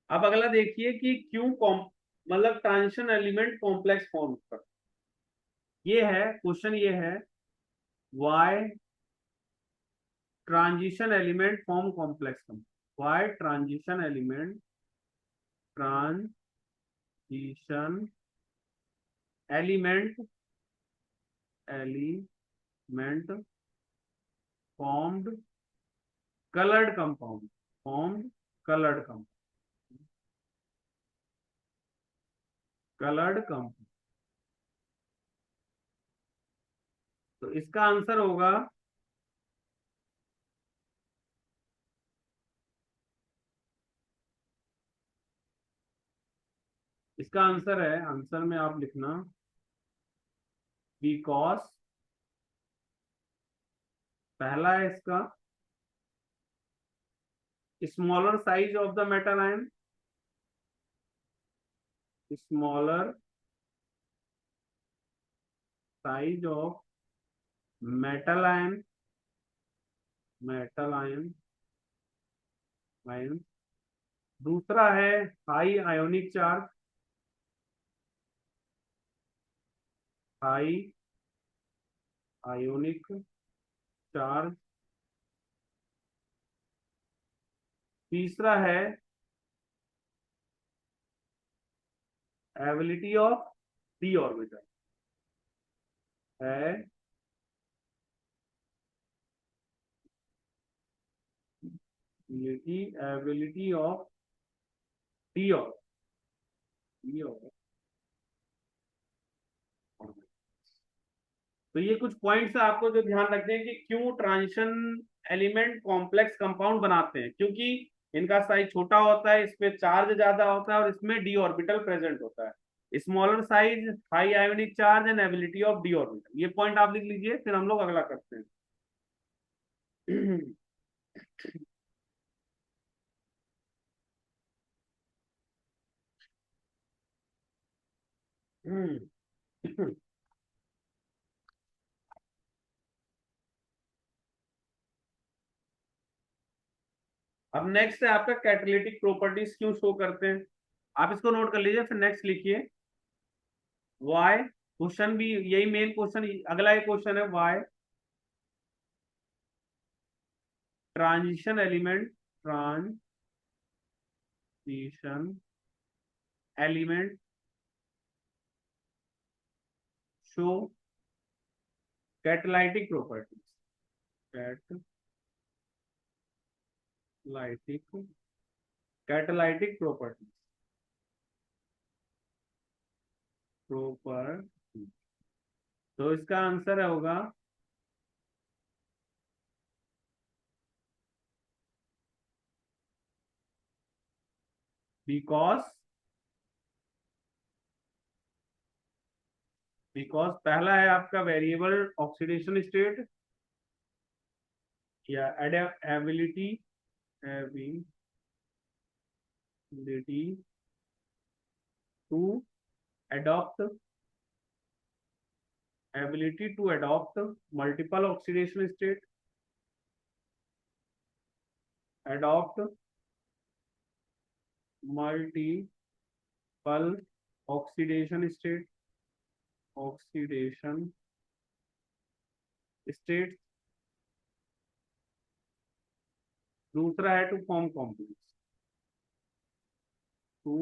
[SPEAKER 1] अब अगला देखिए कि क्यों मतलब ट्रांजिशन एलिमेंट कॉम्प्लेक्स फॉर्म कर, ये है क्वेश्चन, ये है why transition element form complex form. Why transition element element formed coloured compound, formed coloured compound, coloured compound. तो इसका आंसर होगा, इसका आंसर है, आंसर में आप लिखना बिकॉज, पहला है इसका smaller size of the metal ion, smaller size of metal ion, metal ion. दूसरा है high ionic charge, high ionic charge. तीसरा है एबिलिटी ऑफ डी ऑर्बिटल, है एबिलिटी ऑफ डी ऑर्बिटल। तो ये कुछ पॉइंट्स आपको जो ध्यान रखते हैं कि क्यों ट्रांजिशन एलिमेंट कॉम्प्लेक्स कंपाउंड बनाते हैं, क्योंकि इनका साइज छोटा होता है, इसमें चार्ज ज्यादा होता है और इसमें डी ऑर्बिटल प्रेजेंट होता है। Smaller size, high ionic charge and ability of D orbital, ये पॉइंट आप लिख लीजिए, फिर हम लोग अगला करते हैं। अब नेक्स्ट है आपका कैटालिटिक प्रॉपर्टीज क्यों शो करते हैं। आप इसको नोट कर लीजिए, फिर नेक्स्ट लिखिए वाई। क्वेश्चन भी यही मेन क्वेश्चन, अगला एक क्वेश्चन है why transition element, transition element show catalytic properties, catalytic catalytic property, तो इसका आंसर होगा बिकॉज, पहला है आपका वेरिएबल ऑक्सीडेशन स्टेट या ability, ability to adopt, ability to adopt multiple oxidation state, adopt multiple oxidation state, oxidation states। दूसरा है to form complex, to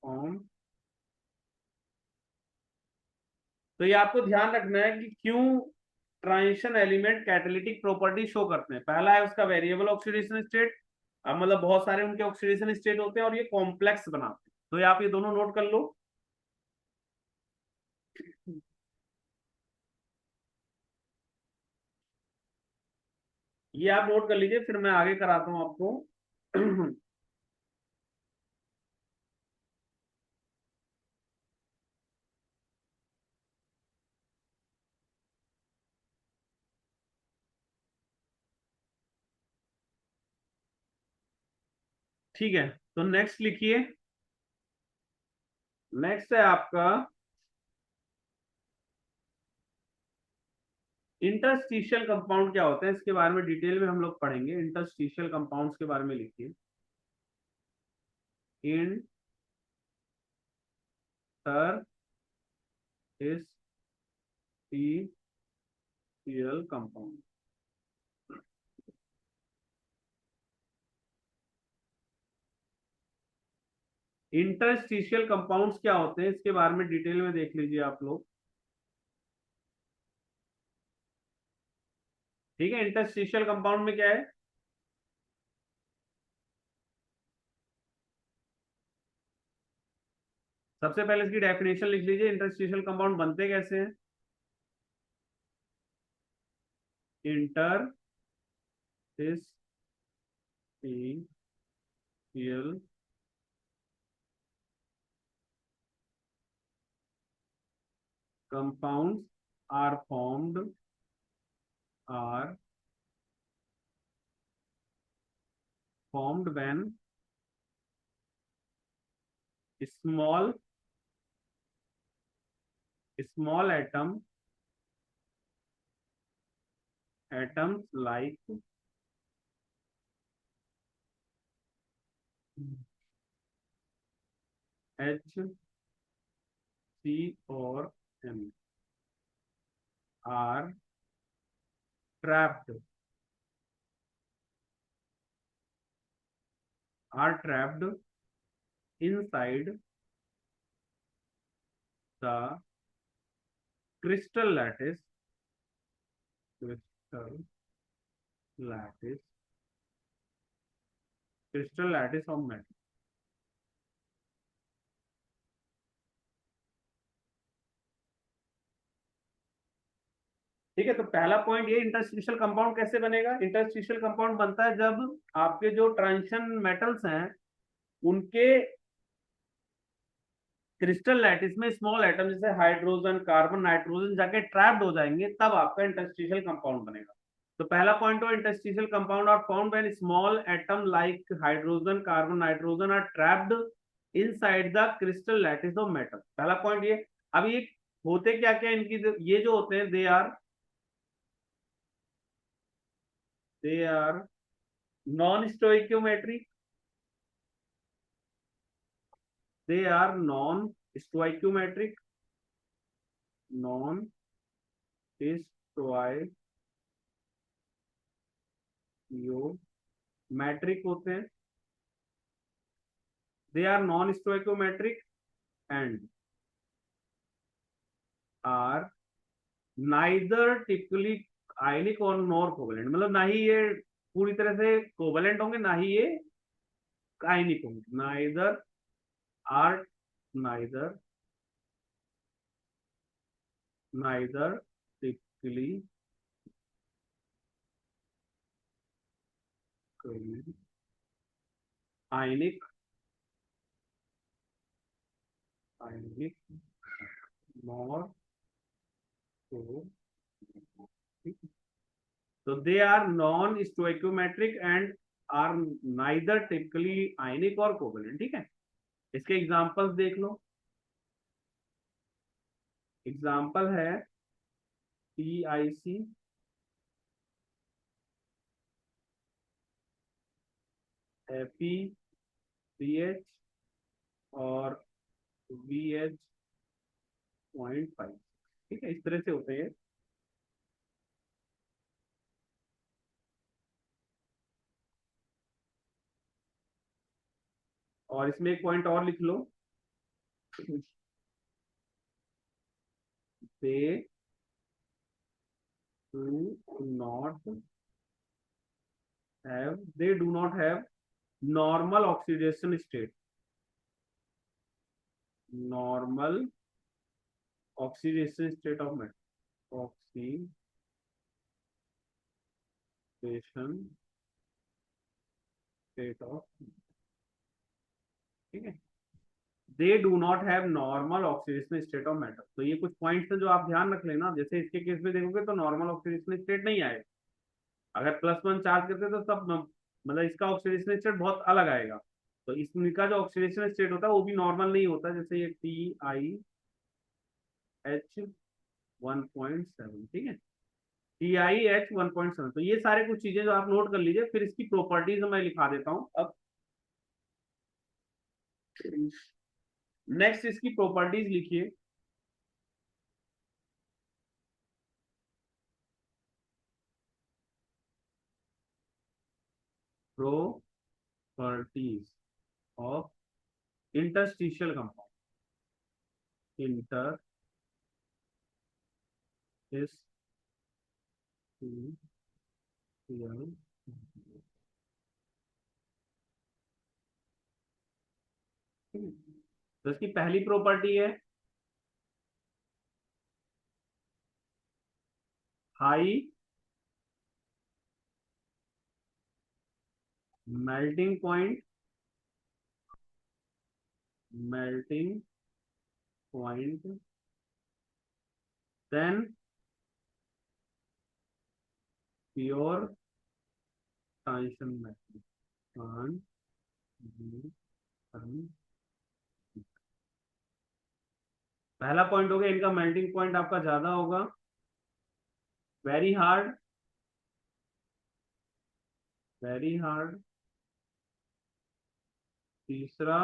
[SPEAKER 1] form. तो ये आपको ध्यान रखना है कि क्यों transition element catalytic property show करते हैं। पहला है उसका वेरिएबल ऑक्सीडेशन स्टेट, मतलब बहुत सारे उनके ऑक्सीडेशन स्टेट होते हैं और ये कॉम्प्लेक्स बनाते हैं। तो ये आप ये दोनों नोट कर लो। ये आप नोट कर लीजिए, फिर मैं आगे कराता हूं आपको। ठीक है, तो नेक्स्ट लिखिए। नेक्स्ट है आपका इंटरस्टिशियल कंपाउंड क्या होते हैं, इसके बारे में डिटेल में हम लोग पढ़ेंगे। इंटरस्टिशियल कंपाउंड्स के बारे में लिखिए। इंटरस्टिशियल कंपाउंड, इंटरस्टिशियल कंपाउंड्स क्या होते हैं इसके बारे में डिटेल में देख लीजिए आप लोग। ठीक है, इंटरस्टिशियल कंपाउंड में क्या है, सबसे पहले इसकी डेफिनेशन लिख लीजिए। इंटरस्टिशियल कंपाउंड बनते कैसे हैं? Interstitial compounds are are formed when small atoms like H, C or M are trapped inside the crystal crystal lattice of metal। ठीक है, तो पहला पॉइंट ये, इंटरस्टिशियल कंपाउंड कैसे बनेगा। इंटरस्टिशियल कंपाउंड बनता है जब आपके जो ट्रांजिशन मेटल्स हैं उनके क्रिस्टल लैटिस में स्मॉल एटम जैसे हाइड्रोजन, कार्बन, नाइट्रोजन जाके ट्रैप्ड हो जाएंगे, तब आपका इंटरस्टिशियल कंपाउंड बनेगा। तो पहला पॉइंट हो, interstitial compound are found when small atom like hydrogen, carbon, nitrogen are trapped inside the crystal lattice of metal. पहला पॉइंट ये। अब ये होते क्या क्या इनकी, ये जो होते हैं they are non stoichiometric, they are non stoichiometric, non stoichiometric होते हैं। They are non stoichiometric and are neither typically ionic और नॉर कोवेलेंट, मतलब ना ही ये पूरी तरह से कोवेलेंट होंगे, ना ही ये आयनिक होंगे, neither are neither neither typically ionic ionic nor तो, so they are non-stoichiometric and are neither typically ionic or covalent. ठीक है, इसके एग्जांपल्स देख लो। एग्जांपल है PIC, FePH और VH.5। ठीक है, इस तरह से होते हैं। और इसमें एक पॉइंट और लिख लो, they do not have normal oxidation state, normal oxidation state of metal, oxidation state of, ठीक है, they do not have normal oxidation state of metal. तो ये कुछ पॉइंट्स हैं जो आप ध्यान रख लेना। जैसे इसके केस में देखोगे तो नॉर्मल ऑक्सीडेशन स्टेट नहीं आएगा, अगर +1 चार्ज करते तो सब मतलब इसका ऑक्सीडेशन स्टेट बहुत अलग आएगा। तो इसका जो ऑक्सीडेशन स्टेट होता है वो भी नॉर्मल नहीं होता। जैसे ये TiH1.7, ठीक है, TiH1.7। तो ये सारे कुछ चीजें जो आप नोट कर लीजिए। फिर इसकी प्रॉपर्टीज मैं लिखा देता हूँ अब। नेक्स्ट इसकी प्रॉपर्टीज लिखिए। Properties of interstitial compound, interstitial. तो इसकी पहली प्रॉपर्टी है high melting point, melting point, then pure transition method. पहला पॉइंट हो गया इनका, मेल्टिंग पॉइंट आपका ज्यादा होगा, वेरी हार्ड, वेरी हार्ड। तीसरा,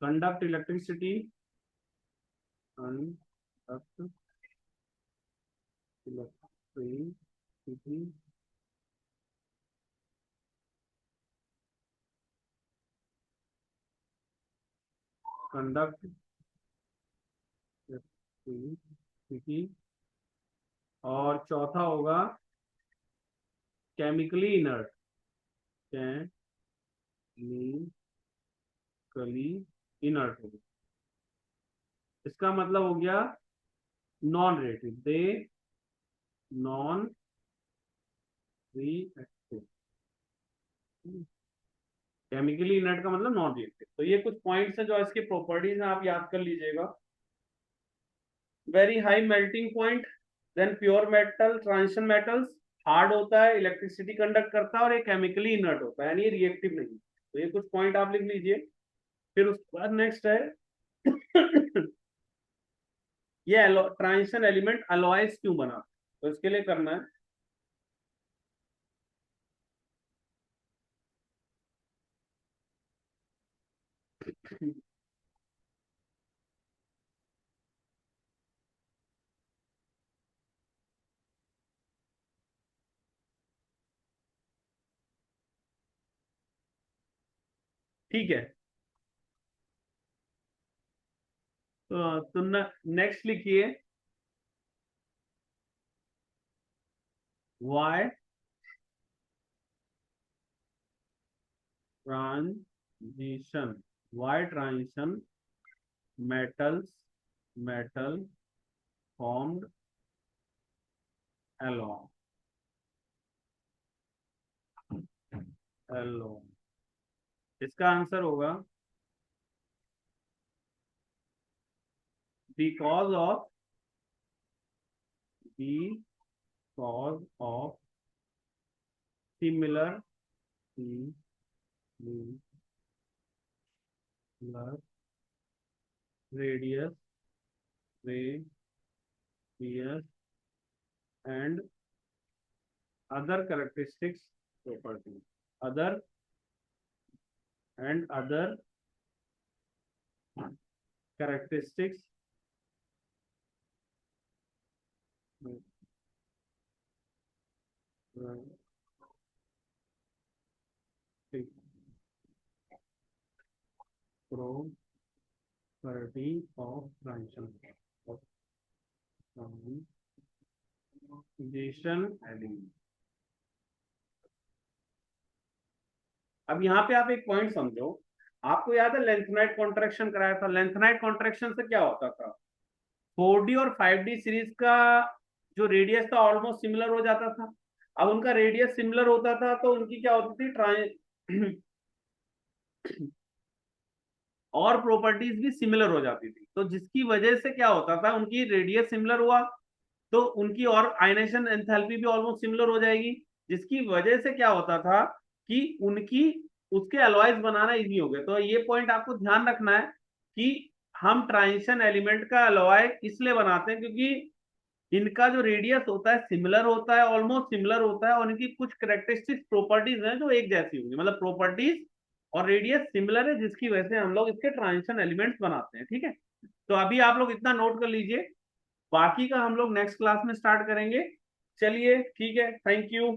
[SPEAKER 1] conduct electricity, conduct electricity. Conduct electricity. और चौथा होगा केमिकली इनर्ट, केमिकली इनर्ट होगा। इसका मतलब हो गया नॉन रिएक्टिव, दे नॉन रिएक्टिव। केमिकली इनर्ट का मतलब नॉन रिएक्टिव। तो ये कुछ पॉइंट्स हैं जो इसकी प्रॉपर्टीज हैं, आप याद कर लीजिएगा। Very high melting point, then pure metal, transition metals, hard होता है, इलेक्ट्रिसिटी कंडक्ट करता है, और ये केमिकली इनर्ट होता है, यानी ये रिएक्टिव नहीं। तो ये कुछ पॉइंट आप लिख लीजिए। फिर उसके बाद नेक्स्ट है ये ट्रांजिशन एलिमेंट अलॉयज क्यों बना। तो इसके लिए करना है, ठीक है। तो नेक्स्ट लिखिए, why transition, why transition, metal formed alone, इसका आंसर होगा because of similar radius and other characteristics property, other characteristics property of transition element। अब यहाँ पे आप एक पॉइंट समझो, आपको याद है लेंथेनाइट कॉन्ट्रैक्शन कराया था। लेंथेनाइट कॉन्ट्रैक्शन से क्या होता था, 4D और 5D सीरीज का जो रेडियस था ऑलमोस्ट सिमिलर हो जाता था। अब उनका रेडियस सिमिलर होता था तो उनकी क्या होती थी, और प्रॉपर्टीज भी सिमिलर हो जाती थी। तो जिसकी वजह से क्या होता था, उनकी रेडियस सिमिलर हुआ तो उनकी और आयनेशन एंथैल्पी भी ऑलमोस्ट सिमिलर हो जाएगी, जिसकी वजह से क्या होता था कि उनकी उसके अलॉयज बनाना इजी हो गया। तो ये पॉइंट आपको ध्यान रखना है कि हम ट्रांजिशन एलिमेंट का अलॉय इसलिए बनाते हैं क्योंकि इनका जो रेडियस होता है सिमिलर होता है, ऑलमोस्ट सिमिलर होता है, और इनकी कुछ करेक्टरिस्टिक प्रॉपर्टीज हैं जो एक जैसी होंगी, मतलब प्रॉपर्टीज और रेडियस सिमिलर है, जिसकी वजह से हम लोग इसके ट्रांजिशन एलिमेंट्स बनाते हैं। ठीक है, तो अभी आप लोग इतना नोट कर लीजिए, बाकी का हम लोग नेक्स्ट क्लास में स्टार्ट करेंगे। चलिए ठीक है, थैंक यू।